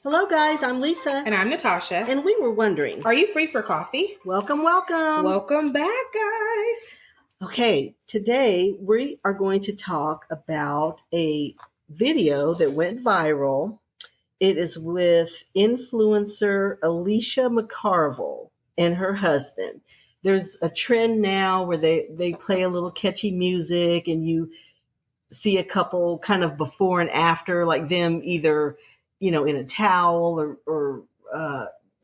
Hello, guys. I'm Lisa. And I'm Natasha. And we were wondering, are you free for coffee? Welcome. Welcome back, guys. Okay, today we are going to talk about a video that went viral. It is with influencer Alicia McCarville and her husband. There's a trend now where they play a little catchy music and you see a couple kind of before and after, like them either in a towel or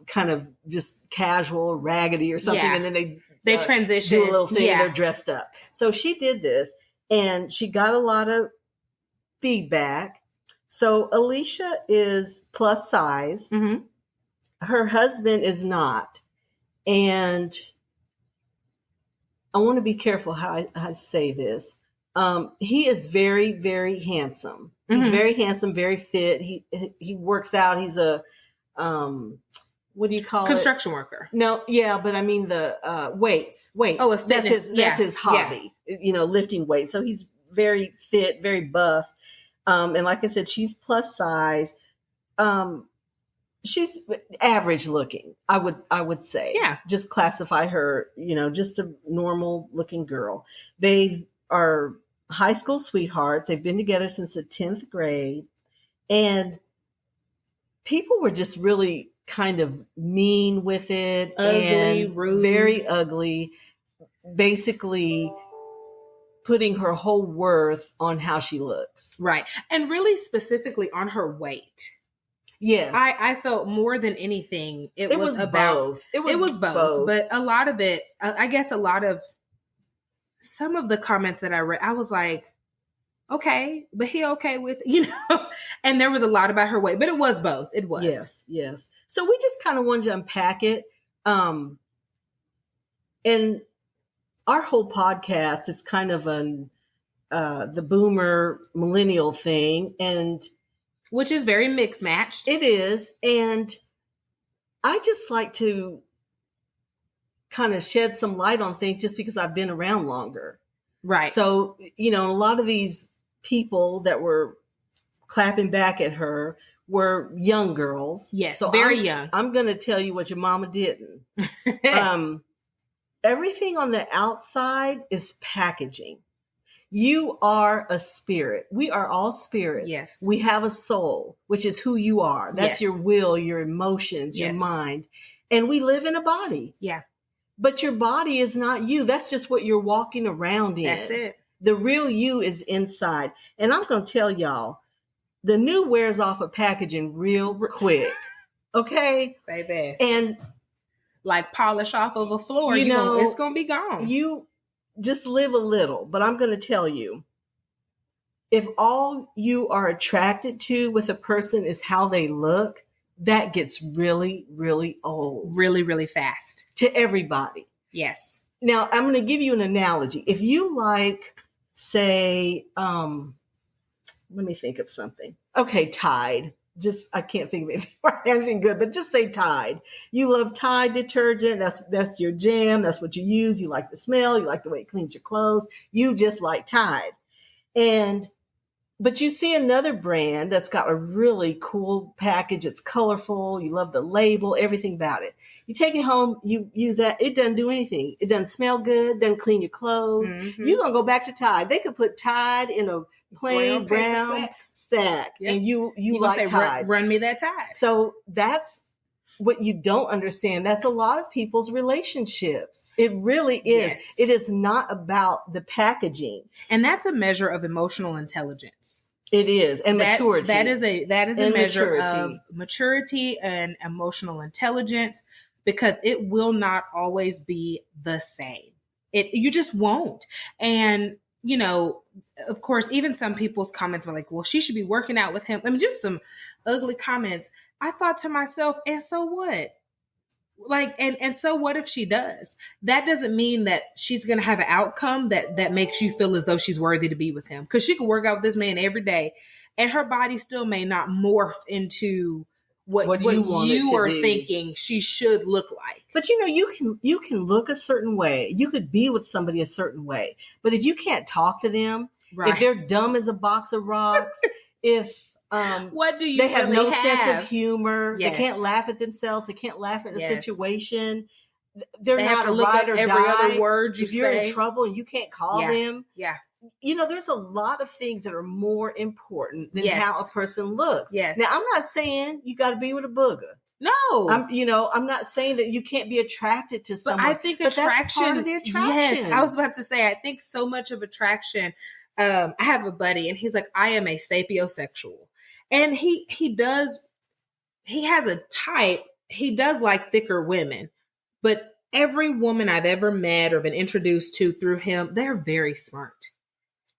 kind of just casual or raggedy or something. Yeah. And then they transition, do a little thing. And they're dressed up. So she did this and she got a lot of feedback. So Alicia is plus size. Mm-hmm. Her husband is not. And I want to be careful how I say this. He is very, very handsome. He's very handsome, very fit. He works out. He's a, what do you call construction worker. No. Yeah. But I mean the, weights. Oh, a fitness. That's his hobby, lifting weights. So he's very fit, very buff. And like I said, she's plus size. She's average looking. I would say, yeah, just classify her, just a normal looking girl. They are high school sweethearts. They've been together since the 10th grade. And people were just really kind of mean with it. Ugly, and rude. Very ugly. Basically putting her whole worth on how she looks. Right. And really specifically on her weight. Yes. I felt more than anything, it was about both. It was both. But a lot of it, I guess some of the comments that I read, I was like, okay, but he okay with, and there was a lot about her weight, but it was both. It was. Yes. So we just kind of wanted to unpack it. And our whole podcast, it's kind of the boomer millennial thing. And which is very mixed matched. It is. And I just like to kind of shed some light on things just because I've been around longer. Right. So, a lot of these people that were clapping back at her were young girls. Yes, so very young. I'm going to tell you what your mama didn't. Everything on the outside is packaging. You are a spirit. We are all spirits. Yes. We have a soul, which is who you are. That's your will, your emotions, your mind. And we live in a body. Yeah. But your body is not you. That's just what you're walking around in. That's it. The real you is inside. And I'm going to tell y'all, the new wears off of packaging real quick. Okay? Baby. And like polish off of a floor, it's going to be gone. You just live a little. But I'm going to tell you, if all you are attracted to with a person is how they look, that gets really, really old. Really, really fast. To everybody. Yes. Now, I'm going to give you an analogy. If you like, say, let me think of something. Okay, Tide. I can't think of anything good, but just say Tide. You love Tide detergent. That's your jam. That's what you use. You like the smell. You like the way it cleans your clothes. You just like Tide. But you see another brand that's got a really cool package. It's colorful. You love the label, everything about it. You take it home, you use that. It doesn't do anything. It doesn't smell good, doesn't clean your clothes. Mm-hmm. You're going to go back to Tide. They could put Tide in a plain brown sack. Yep. And you like Tide. Run me that Tide. So that's what you don't understand. That's a lot of people's relationships. It really is. Yes. It is not about the packaging. And that's a measure of emotional intelligence. It is. And maturity. That is a measure of maturity and emotional intelligence, because it will not always be the same. You just won't. And, of course, even some people's comments were like, well, she should be working out with him. I mean, just some ugly comments. I thought to myself, and so what? Like, and so what if she does? That doesn't mean that she's going to have an outcome that makes you feel as though she's worthy to be with him. Because she could work out with this man every day, and her body still may not morph into what you are thinking she should look like. But you can look a certain way. You could be with somebody a certain way. But if you can't talk to them, right, if they're dumb as a box of rocks, if What do you They have really no sense of humor. Yes. They can't laugh at themselves. They can't laugh at the Yes. situation. They're They not have to a look ride up or every die. other word you If you're in say. trouble and you can't call them, Yeah. There's a lot of things that are more important than Yes. how a person looks. Yes. Now, I'm not saying you got to be with a booger. No. I'm not saying that you can't be attracted to someone. But I think attraction, that's part of the attraction. Yes, I was about to say, I think so much of attraction. I have a buddy, and he's like, I am a sapiosexual, and he has a type. He does like thicker women, but every woman I've ever met or been introduced to through him, they're very smart.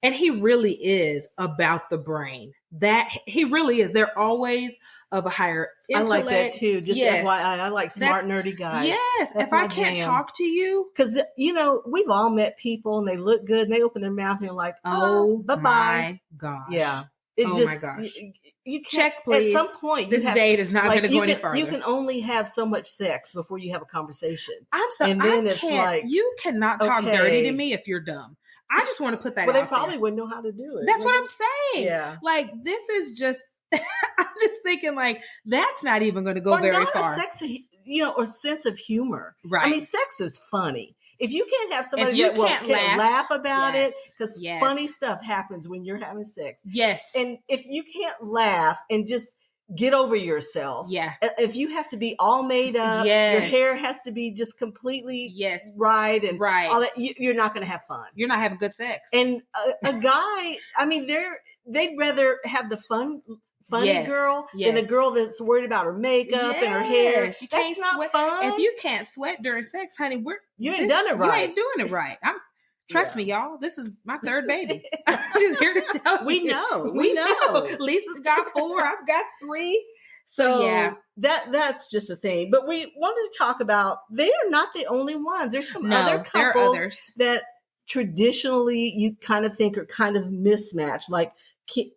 And he really is about the brain. That he really is. They're always of a higher intellect. I like that too. Just yes. FYI, I like smart, nerdy guys. Yes. That's if I can't talk to you. Because, we've all met people and they look good and they open their mouth and you're like, oh, bye-bye. My gosh. Yeah. My gosh. You can't, check, please. At some point, this date is not going to go any further. You can only have so much sex before you have a conversation. I'm sorry. And then it's like, you cannot talk dirty to me if you're dumb. I just want to put that out there. Well, they probably wouldn't know how to do it. That's what I'm saying. Yeah. Like, this is just, I'm just thinking, like, that's not even going to go very far. Or sex, or sense of humor. Right. I mean, sex is funny. If you can't have somebody that can't laugh about it, because funny stuff happens when you're having sex. Yes. And if you can't laugh and just get over yourself. Yeah. If you have to be all made up, your hair has to be just completely right and all that, you're not going to have fun. You're not having good sex. And a guy, I mean, they'd rather have the funny girl than a girl that's worried about her makeup and her hair. That's not fun. If you can't sweat during sex, honey, you ain't done it right. You ain't doing it right. Trust me, y'all. This is my third baby. I'm just here to tell you. We know. Lisa's got 4. I've got 3. So yeah, that's just a thing. But we wanted to talk about, they are not the only ones. There's some other couples that traditionally you kind of think are kind of mismatched, like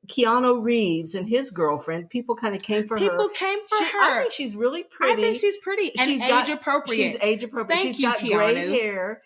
Keanu Reeves and his girlfriend. People kind of came for her. I think she's really pretty. I think she's pretty and age appropriate. She's age appropriate. She's got Keanu. Gray hair.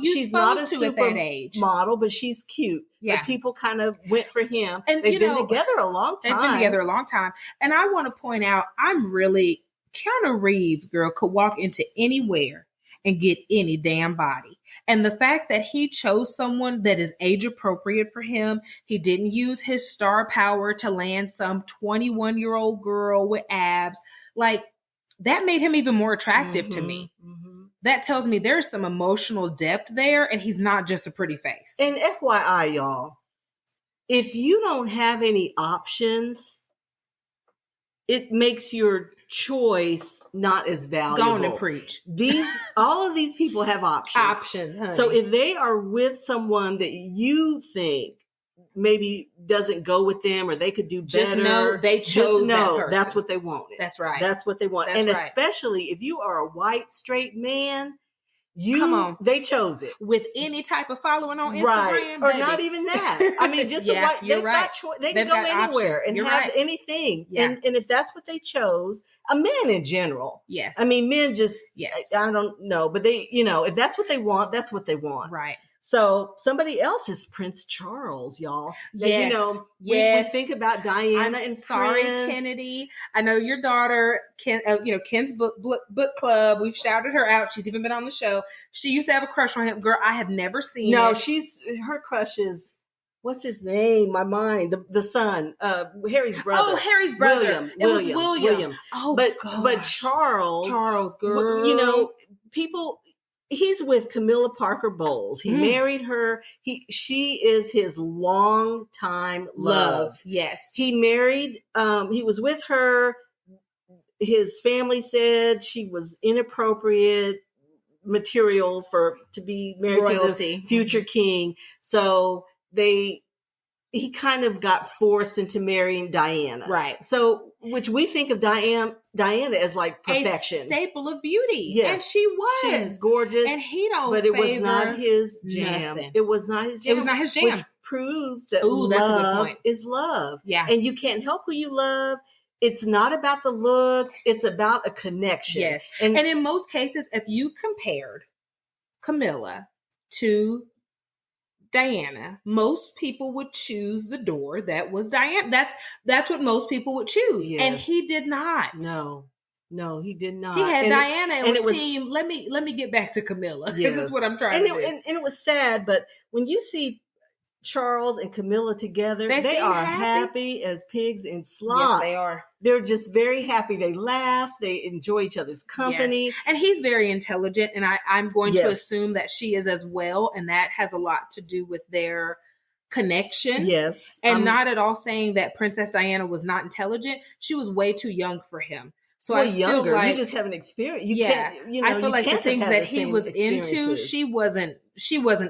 She's not a super model, but she's cute. Yeah. But people kind of went for him. And they've been together a long time. And I want to point out, Keanu Reeves, girl, could walk into anywhere and get any damn body. And the fact that he chose someone that is age appropriate for him, he didn't use his star power to land some 21-year-old girl with abs. Like, that made him even more attractive to me. Mm-hmm. That tells me there's some emotional depth there, and he's not just a pretty face. And FYI, y'all, if you don't have any options, it makes your choice not as valuable. Go on and preach. All of these people have options. Honey. So if they are with someone that you think maybe doesn't go with them or they could do better, just know they chose that person. That's what they wanted. That's right. That's what they want. Especially if you are a white straight man, they chose it. With any type of following on Instagram, right. Or not even that. I mean, just yeah, they've got they can go anywhere and have anything. Yeah. And if that's what they chose, a man in general. Yes. I mean, men just, I don't know, but they, if that's what they want, that's what they want. Right. So somebody else is Prince Charles, y'all. Yes. We think about Diana and sorry, Prince. Kennedy. I know your daughter, Ken's book club. We've shouted her out. She's even been on the show. She used to have a crush on him. Girl, I have never seen it. Her crush is, what's his name? My mind, the son, Harry's brother. Oh, Harry's brother. William. Oh, but Charles, girl. people. He's with Camilla Parker Bowles. He married her. She is his longtime love. Yes. He married, he was with her. His family said she was inappropriate material to be married to the future king. So he kind of got forced into marrying Diana. Right. So, which we think of Diana as like perfection. A staple of beauty. Yes. And she was. She's gorgeous. And he don't But it was not his jam. Nothing. It was not his jam. It was not his jam. Which proves that that's a good point. Is love. Yeah. And you can't help who you love. It's not about the looks. It's about a connection. Yes. And in most cases, if you compared Camilla to Diana, most people would choose the door that was Diana. That's what most people would choose. Yes. And he did not. No, he did not. He had and Diana and it was team. Let me get back to Camilla. Yes. This is what I'm trying to do. And it was sad, but when you see Charles and Camilla together, they are happy as pigs in slop. Yes, they are. They're just very happy. They laugh. They enjoy each other's company. Yes. And he's very intelligent, and I'm going to assume that she is as well, and that has a lot to do with their connection. Yes. And not at all saying that Princess Diana was not intelligent. She was way too young for him. So I feel like you just haven't experienced. I feel like the things that he was into, she wasn't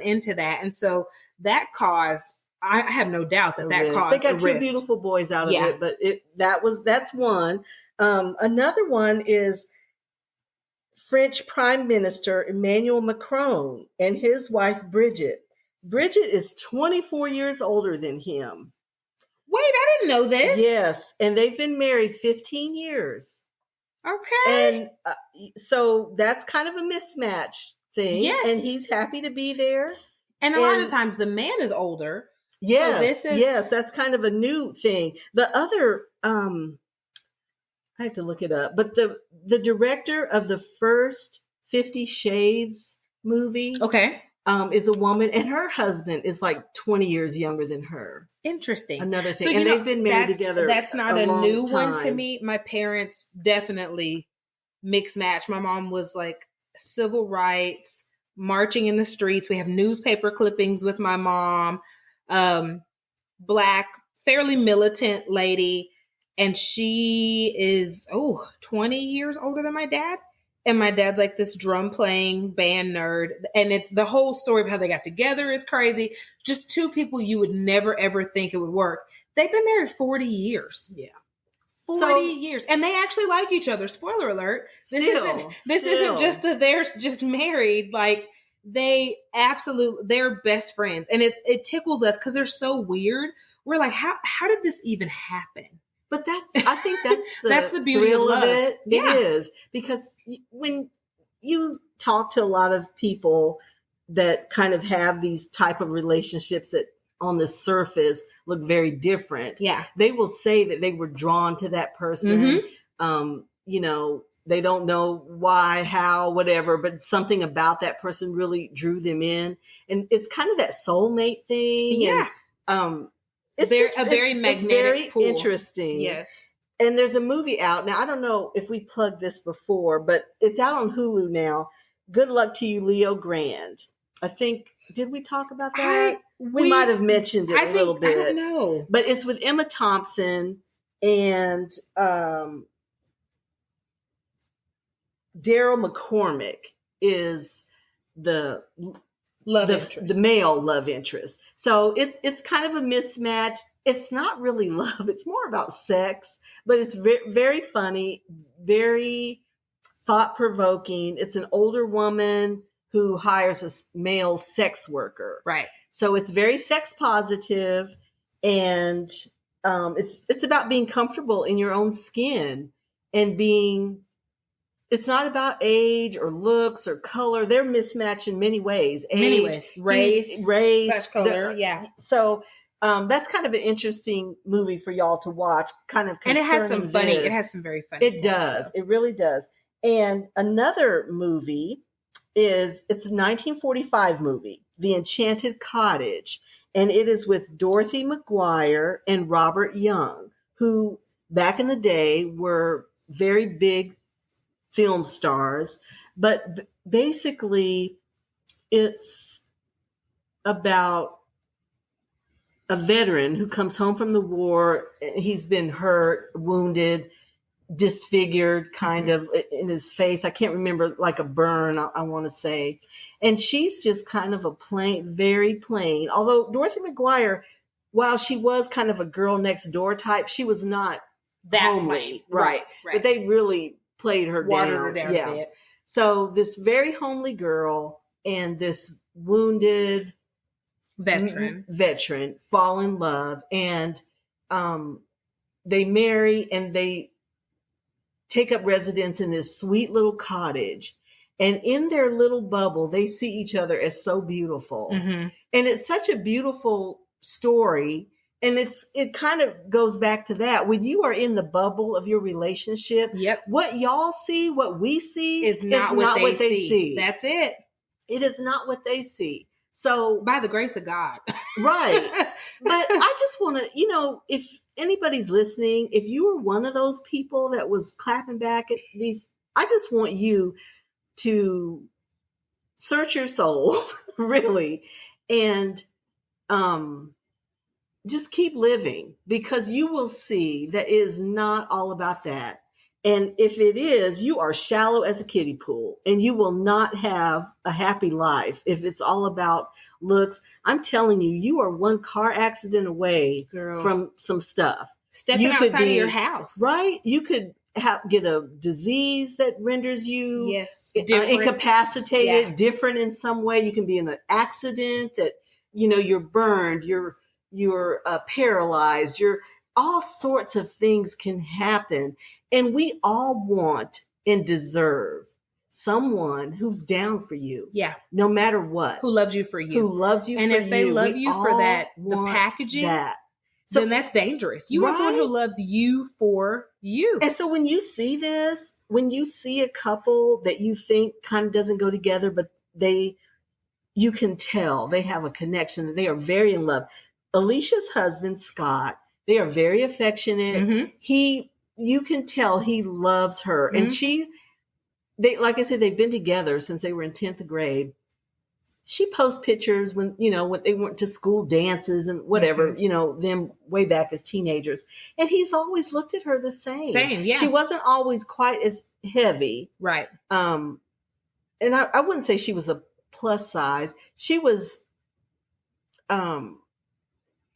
into that, and so that caused. I have no doubt that caused. They got two beautiful boys out of it, but that's one. Another one is French Prime Minister Emmanuel Macron and his wife Brigitte. Brigitte is 24 years older than him. Wait, I didn't know this. Yes, and they've been married 15 years. Okay. And so that's kind of a mismatch thing. Yes. And he's happy to be there. And a lot of times the man is older. Yes. So yes, that's kind of a new thing. The other, I have to look it up, but the director of the first 50 Shades movie. Okay. Is a woman, and her husband is like 20 years younger than her. Interesting. Another thing. So, and they've been married together. That's not a new one to me. My parents definitely mixed match. My mom was like civil rights, marching in the streets. We have newspaper clippings with my mom, Black, fairly militant lady. And she is, 20 years older than my dad. And my dad's like this drum playing band nerd. And the whole story of how they got together is crazy. Just two people you would never, ever think it would work. They've been married 40 years. Yeah. 40 years. And they actually like each other. Spoiler alert. This isn't just they're just married. Like they're best friends. And it tickles us because they're so weird. We're like, how did this even happen? But I think that's the beauty of love. It is, because when you talk to a lot of people that kind of have these type of relationships that on the surface look very different. Yeah. They will say that they were drawn to that person. Mm-hmm. They don't know why, how, whatever, but something about that person really drew them in. And it's kind of that soulmate thing. Yeah. And, it's very magnetic, very pool. Interesting. Yes. And there's a movie out now. I don't know if we plugged this before, but it's out on Hulu now. Good Luck to You, Leo Grand. I think, did we talk about that? We might have mentioned it a little bit. I don't know. But it's with Emma Thompson and Daryl McCormick is the male love interest. So it's kind of a mismatch. It's not really love. It's more about sex, but it's very, very funny, very thought-provoking. It's an older woman who hires a male sex worker. Right. So it's very sex positive, and it's about being comfortable in your own skin and it's not about age or looks or color. They're mismatched in many ways. Race, color. Yeah. So that's kind of an interesting movie for y'all to watch. And it has some funny. It has some very funny. It does. It really does. And another movie it's a 1945 movie, The Enchanted Cottage, and it is with Dorothy McGuire and Robert Young, who back in the day were very big film stars, but basically it's about a veteran who comes home from the war. He's been hurt, wounded, disfigured kind of in his face. I can't remember, like a burn, I want to say. And she's just kind of very plain. Although Dorothy McGuire, while she was kind of a girl next door type, she was not that homely. Plain. Right. But they really played her watered her down a bit. So this very homely girl and this wounded veteran fall in love, and they marry, and they take up residence in this sweet little cottage. And in their little bubble, they see each other as so beautiful. Mm-hmm. And it's such a beautiful story. And it kind of goes back to that. When you are in the bubble of your relationship, Yep. what y'all see, what we see is not what they see. That's it. It is not what they see. So by the grace of God. Right. But I just want to, if anybody's listening, if you were one of those people that was clapping back at these, I just want you to search your soul, really, and just keep living, because you will see that it is not all about that. And if it is, you are shallow as a kiddie pool, and you will not have a happy life if it's all about looks. I'm telling you, you are one car accident away, girl, from some stuff. Stepping outside of your house. Right? You could get a disease that renders you incapacitated, different in some way. You can be in an accident that, you're burned, you're paralyzed, all sorts of things can happen. And we all want and deserve someone who's down for you. Yeah. No matter what. Who loves you for you. Who loves you and for you. And if they love you for that, the packaging, then that's dangerous. You want someone who loves you for you. And so when you see this, when you see a couple that you think kind of doesn't go together, but you can tell they have a connection. They are very in love. Alicia's husband, Scott, they are very affectionate. Mm-hmm. You can tell he loves her. Mm-hmm. And like I said, they've been together since they were in 10th grade. She posts pictures when they went to school dances and whatever, mm-hmm. Them way back as teenagers. And he's always looked at her the same. Yeah. She wasn't always quite as heavy. Right. And I wouldn't say she was a plus size. She was, my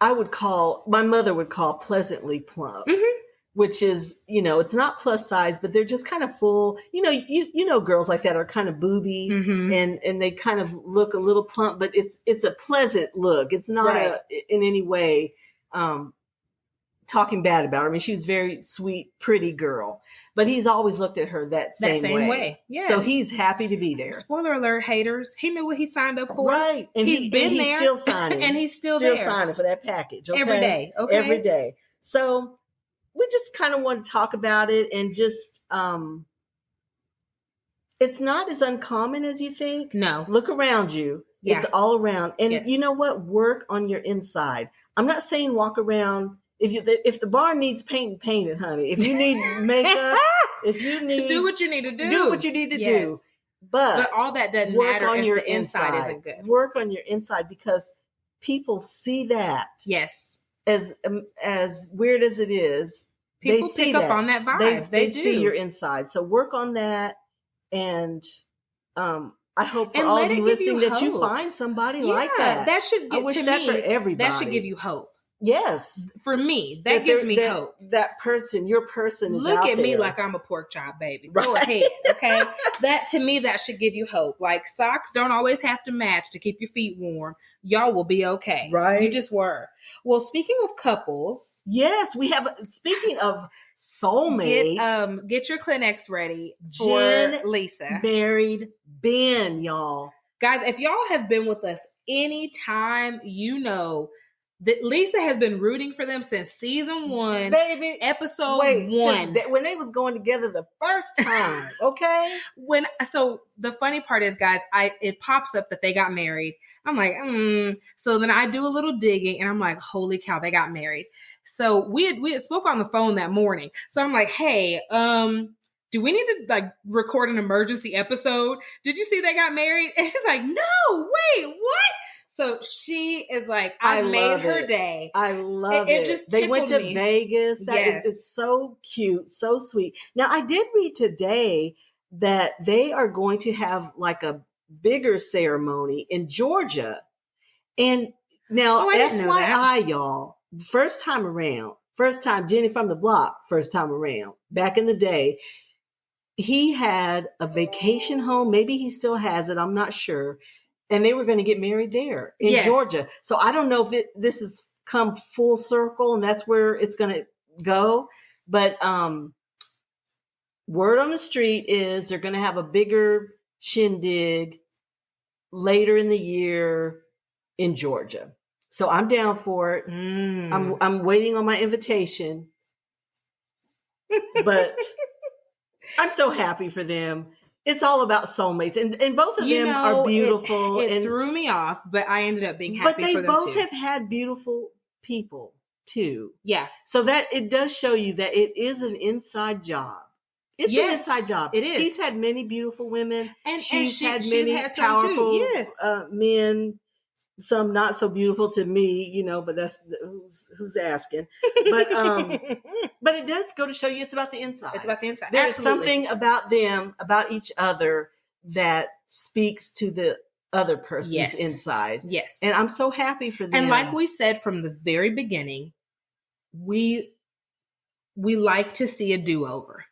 mother would call pleasantly plump. Mm-hmm. Which is, it's not plus size, but they're just kind of full. Girls like that are kind of booby, mm-hmm. and they kind of look a little plump, but it's a pleasant look. It's not in any way talking bad about her. I mean, she was a very sweet, pretty girl, but he's always looked at her that same way. Yes. So he's happy to be there. Spoiler alert, haters. He knew what he signed up for. Right. And he's still signing. And he's still there. Signing for that package. Okay? Every day. Okay. Every day. So we just kind of want to talk about it, and just, it's not as uncommon as you think. No. Look around you. Yeah. It's all around. And you know what? Work on your inside. I'm not saying walk around. If the bar needs paint it, honey. If you need makeup, if you need. Do what you need to do. Do what you need to do. But all that doesn't matter if your inside isn't good. Work on your inside, because people see that. Yes. As weird as it is, people pick up on that vibe. They do see your inside. So work on that, and I hope for all of you listening that you find somebody like that. That should I wish that for everybody. That should give you hope. Yes, for me, that gives me hope. That person, your person, is look out at me there. like I'm a pork chop, baby. Go ahead, okay? That to me, that should give you hope. Like, socks don't always have to match to keep your feet warm. Y'all will be okay, right? You just were. Well, speaking of couples, yes, we have. Speaking of soulmates, get your Kleenex ready for Lisa. Married Ben, y'all. Guys, if y'all have been with us anytime, you know that Lisa has been rooting for them since season 1, baby. Episode 1, when they was going together the first time. Okay. So the funny part is, guys, it pops up that they got married. I'm like, So then I do a little digging, and I'm like, holy cow, they got married. So we had spoke on the phone that morning. So I'm like, hey, do we need to record an emergency episode? Did you see they got married? And he's like, no, wait, what? So she is like, I made her day. I love it. It just they went to me. Vegas. It's so cute, so sweet. Now, I did read today that they are going to have like a bigger ceremony in Georgia. And now, FYI, y'all, first time Jenny from the block, first time around, back in the day, he had a vacation home. Maybe he still has it. I'm not sure. And they were going to get married there in Georgia. So I don't know if this has come full circle and that's where it's going to go. But word on the street is they're going to have a bigger shindig later in the year in Georgia. So I'm down for it. I'm waiting on my invitation, but I'm so happy for them. It's all about soulmates, and both of them are beautiful. It threw me off, but I ended up being happy for them too. But they both have had beautiful people too. Yeah. So that it does show you that it is an inside job. It's an inside job. It is. He's had many beautiful women, and she's had many powerful men. Some not so beautiful to me, but that's who's asking. But but it does go to show you it's about the inside. It's about the inside. There's something about them, about each other, that speaks to the other person's inside. Yes. And I'm so happy for them. And like we said from the very beginning, we like to see a do-over.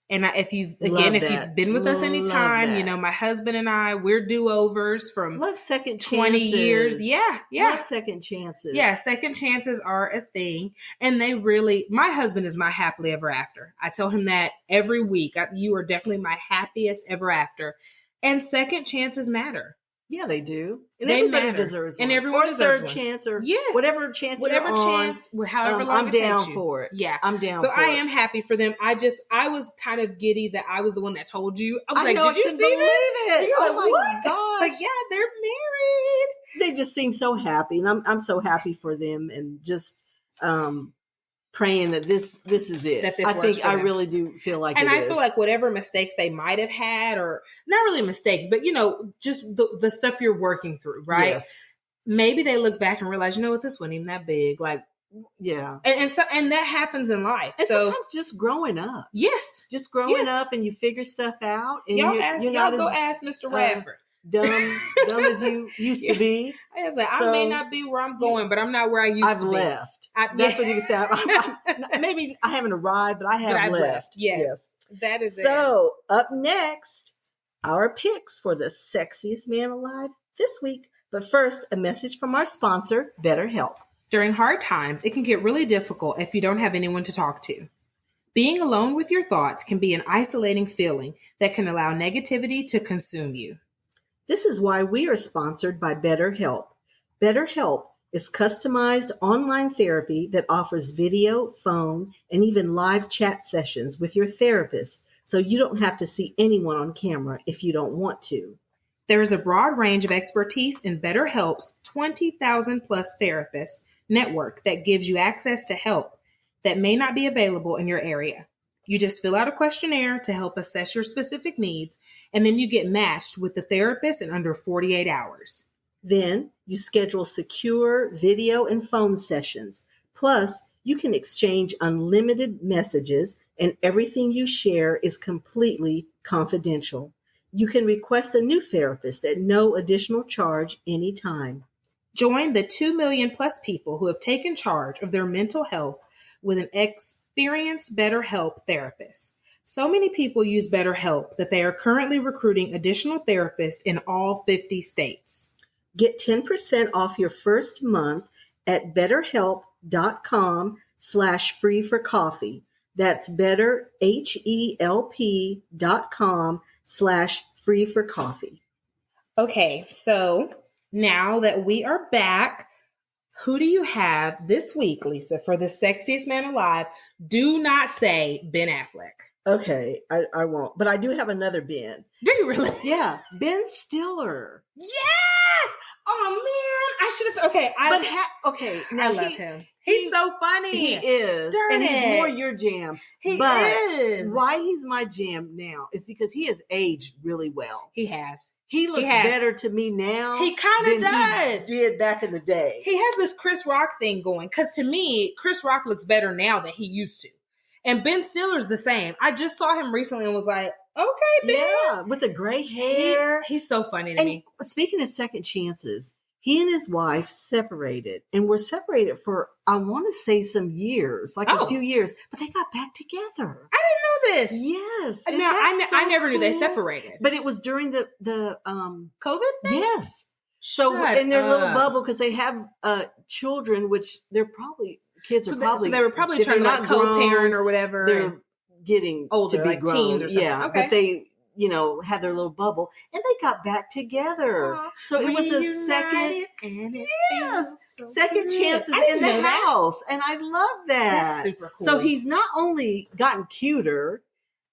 And if you've been with us any time, my husband and I, we're do-overs from love second 20 chances. years. Yeah. Love second chances. Yeah, second chances are a thing. And my husband is my happily ever after. I tell him that every week. You are definitely my happiest ever after. And second chances matter. Yeah, they do. And everybody deserves one. And everyone deserves third one. chance or whatever chance however long I'm down for it. Yeah. I'm down for it. So I am happy for them. I was kind of giddy that I was the one that told you. I was did you see this? Oh my gosh. Like, yeah, they're married. They just seem so happy. And I'm so happy for them, and just praying that this is it. I think I really do feel like and I feel like whatever mistakes they might have had, or not really mistakes, but just the stuff you're working through, right? Yes. Maybe they look back and realize, this wasn't even that big. Like, yeah. And that happens in life. And so sometimes just growing up. Yes. Just growing up, and you figure stuff out. And y'all go ask Mr. Radford. Dumb as you used to be. I was like, I may not be where I'm going, but I'm not where I used to be. I've left. That's what you can say. Maybe I haven't arrived, but I have left. Yes. That is it. So up next, our picks for the sexiest man alive this week. But first, a message from our sponsor, BetterHelp. During hard times, it can get really difficult if you don't have anyone to talk to. Being alone with your thoughts can be an isolating feeling that can allow negativity to consume you. This is why we are sponsored by BetterHelp. BetterHelp is customized online therapy that offers video, phone, and even live chat sessions with your therapist, so you don't have to see anyone on camera if you don't want to. There is a broad range of expertise in BetterHelp's 20,000 plus therapists network that gives you access to help that may not be available in your area. You just fill out a questionnaire to help assess your specific needs, and then you get matched with the therapist in under 48 hours. Then you schedule secure video and phone sessions. Plus, you can exchange unlimited messages, and everything you share is completely confidential. You can request a new therapist at no additional charge anytime. Join the 2 million plus people who have taken charge of their mental health with an experienced BetterHelp therapist. So many people use BetterHelp that they are currently recruiting additional therapists in all 50 states. Get 10% off your first month at betterhelp.com/free-for-coffee. That's betterhelp.com/free-for-coffee. Okay, so now that we are back, who do you have this week, Lisa, for the sexiest man alive? Do not say Ben Affleck. Okay, I won't. But I do have another Ben. Do you really? Yeah, Ben Stiller. Yes! Oh, man. I should have... Okay. I love him. He's so funny. He is. He's more your jam. He is. Why he's my jam now is because he has aged really well. He has. He looks better to me now. He kind of does. He did back in the day. He has this Chris Rock thing going. Because to me, Chris Rock looks better now than he used to. And Ben Stiller's the same. I just saw him recently and was like, okay, Ben. Yeah, with the gray hair. He's so funny to me. Speaking of second chances, he and his wife separated. And were separated for, I want to say, some years. Like a few years. But they got back together. I didn't know this. Yes. No, I never knew they separated. But it was during the COVID thing? Yes. So in their little bubble, because they have children, which they're probably... Kids are probably... So they were probably trying to co-parent or whatever. They're getting older, to be like grown. Teens or something. Yeah, okay. But they had their little bubble, and they got back together. Aww, so it was a second, second chances in the house. And I love that. That's super cool. So he's not only gotten cuter,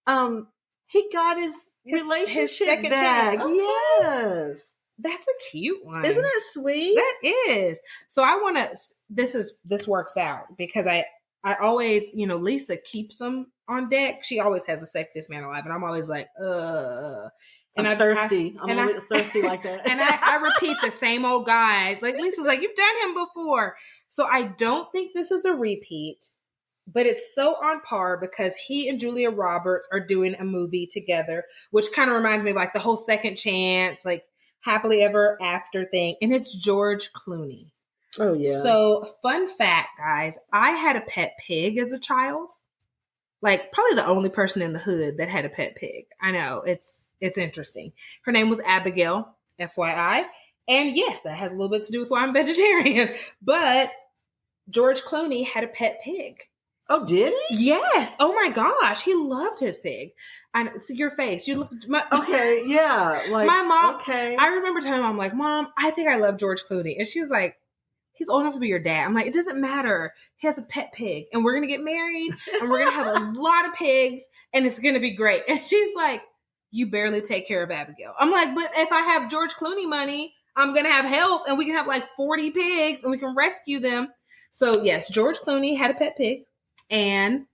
he got his relationship back. Okay. Yes. That's a cute one. Isn't it sweet? That is. So I want to, this works out because I always, Lisa keeps them on deck. She always has the sexiest man alive. And I'm always like, And I'm thirsty. I'm always thirsty like that. And I repeat the same old guys. Like Lisa's like, you've done him before. So I don't think this is a repeat, but it's so on par because he and Julia Roberts are doing a movie together, which kind of reminds me of like the whole Second Chance, like happily ever after thing. And it's George Clooney. Oh, yeah. So fun fact, guys, I had a pet pig as a child. Like probably the only person in the hood that had a pet pig. I know it's interesting. Her name was Abigail, FYI. And yes, that has a little bit to do with why I'm vegetarian. But George Clooney had a pet pig. Oh, did he? Yes. Oh my gosh. He loved his pig. I see your face. You look. Okay. Yeah. Like my mom. Okay. I remember telling my mom, like, Mom, I think I love George Clooney. And she was like, he's old enough to be your dad. I'm like, it doesn't matter. He has a pet pig and we're going to get married and we're going to have a lot of pigs and it's going to be great. And she's like, you barely take care of Abigail. I'm like, but if I have George Clooney money, I'm going to have help and we can have like 40 pigs and we can rescue them. So yes, George Clooney had a pet pig and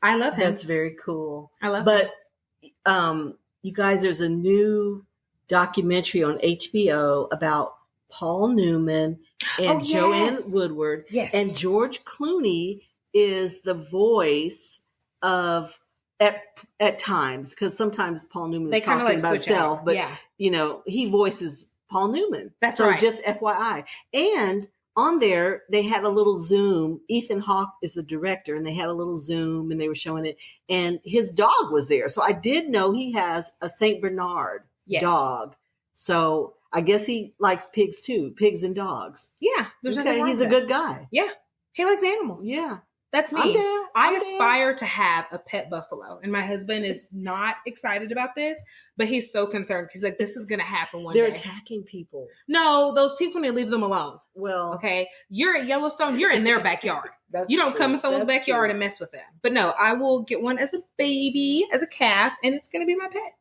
I love him. That's very cool. I love him. But you guys, there's a new documentary on HBO about Paul Newman and Joanne Woodward. Yes. And George Clooney is the voice of at times, because sometimes Paul Newman is talking about himself, but he voices Paul Newman. That's so right. Just FYI. And on there, they had a little Zoom. Ethan Hawke is the director, and they had a little Zoom, and they were showing it. And his dog was there. So I did know he has a Saint Bernard dog. So I guess he likes pigs too, pigs and dogs. Yeah, there's nothing wrong He's with a that. good guy. Yeah, he likes animals. Yeah. That's me. I'm down. I aspire to have a pet buffalo, and my husband is not excited about this, but he's so concerned because like this is going to happen one day. They're attacking people. No, those people need to leave them alone. Well, okay, you're at Yellowstone. You're in their backyard. You don't come in someone's backyard and mess with them. But no, I will get one as a baby, as a calf, and it's going to be my pet.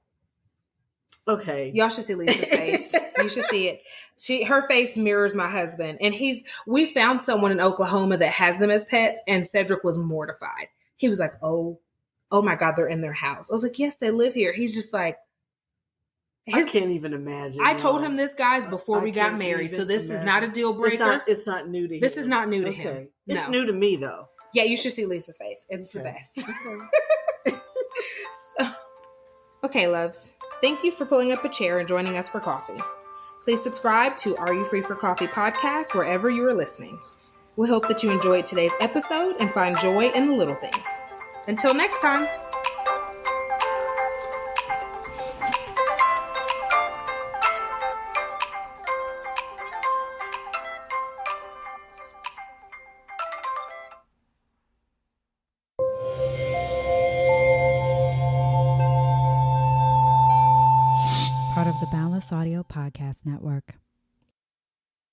Okay. Y'all should see Lisa's face. You should see it. Her face mirrors my husband. And we found someone in Oklahoma that has them as pets, and Cedric was mortified. He was like, oh my God, they're in their house. I was like, yes, they live here. He's just like, I can't even imagine. I told him this, guys, before we got married. So this is not a deal breaker. It's not new to him. This is not new to him. It's new to me, though. Yeah, you should see Lisa's face. It's the best. Okay, loves. Thank you for pulling up a chair and joining us for coffee. Please subscribe to Are You Free for Coffee podcast wherever you are listening. We hope that you enjoyed today's episode and find joy in the little things. Until next time. Part of the Boundless Audio Podcast Network.